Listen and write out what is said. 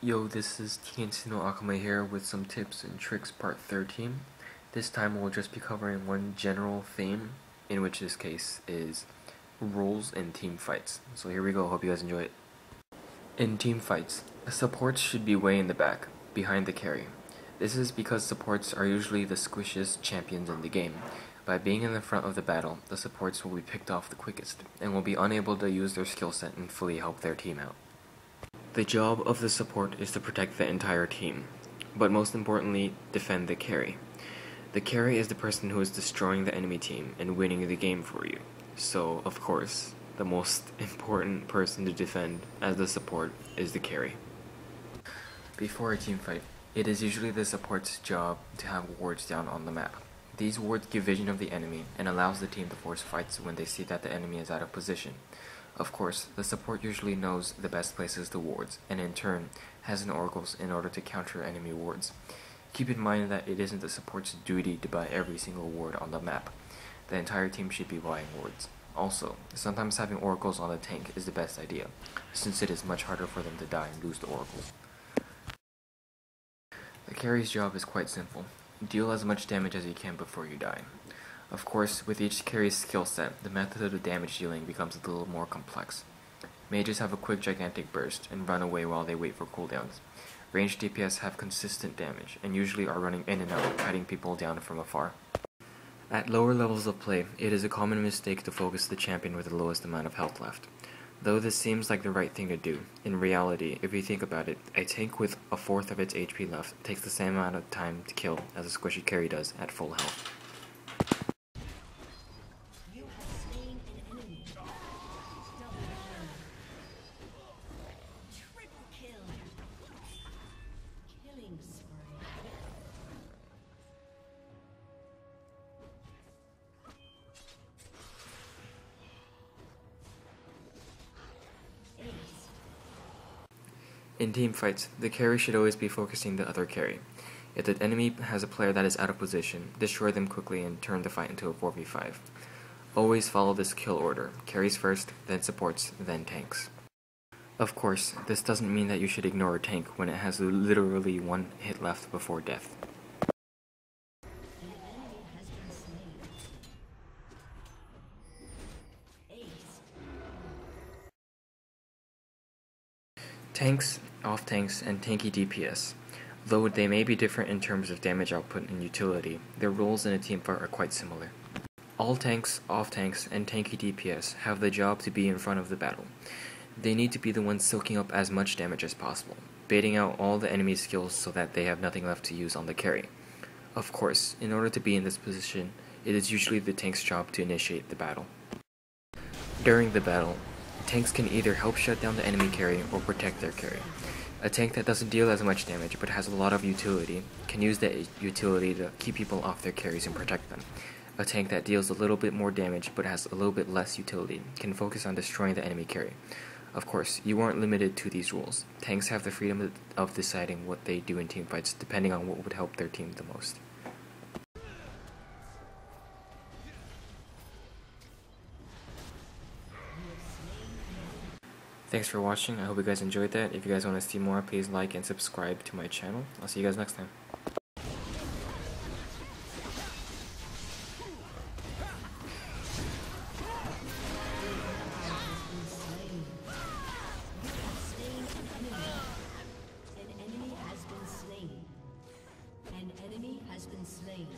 Yo, this is TnSnoAkuma here with some tips and tricks part 13. This time we'll just be covering one general theme, in which this case is roles in team fights. So here we go, hope you guys enjoy it. In team fights, supports should be way in the back, behind the carry. This is because supports are usually the squishiest champions in the game. By being in the front of the battle, the supports will be picked off the quickest, and will be unable to use their skill set and fully help their team out. The job of the support is to protect the entire team, but most importantly, defend the carry. The carry is the person who is destroying the enemy team and winning the game for you. So, of course, the most important person to defend as the support is the carry. Before a team fight, it is usually the support's job to have wards down on the map. These wards give vision of the enemy and allows the team to force fights when they see that the enemy is out of position. Of course, the support usually knows the best places to wards, and in turn, has an oracles in order to counter enemy wards. Keep in mind that it isn't the support's duty to buy every single ward on the map. The entire team should be buying wards. Also, sometimes having oracles on the tank is the best idea, since it is much harder for them to die and lose the oracles. The carry's job is quite simple. Deal as much damage as you can before you die. Of course, with each carry's skill set, the method of the damage dealing becomes a little more complex. Mages have a quick gigantic burst and run away while they wait for cooldowns. Ranged DPS have consistent damage and usually are running in and out, cutting people down from afar. At lower levels of play, it is a common mistake to focus the champion with the lowest amount of health left. Though this seems like the right thing to do, in reality, if you think about it, a tank with a fourth of its HP left takes the same amount of time to kill as a squishy carry does at full health. In team fights, the carry should always be focusing the other carry. If the enemy has a player that is out of position, destroy them quickly and turn the fight into a 4v5. Always follow this kill order: carries first, then supports, then tanks. Of course, this doesn't mean that you should ignore a tank when it has literally one hit left before death. Tanks, off-tanks, and tanky DPS. Though they may be different in terms of damage output and utility, their roles in a team fight are quite similar. All tanks, off-tanks, and tanky DPS have the job to be in front of the battle. They need to be the ones soaking up as much damage as possible, baiting out all the enemy's skills so that they have nothing left to use on the carry. Of course, in order to be in this position, it is usually the tank's job to initiate the battle. During the battle, tanks can either help shut down the enemy carry or protect their carry. A tank that doesn't deal as much damage but has a lot of utility can use that utility to keep people off their carries and protect them. A tank that deals a little bit more damage but has a little bit less utility can focus on destroying the enemy carry. Of course, you aren't limited to these rules. Tanks have the freedom of deciding what they do in teamfights depending on what would help their team the most. Thanks for watching, I hope you guys enjoyed that. If you guys want to see more, please like and subscribe to my channel. I'll see you guys next time. An enemy has been slain.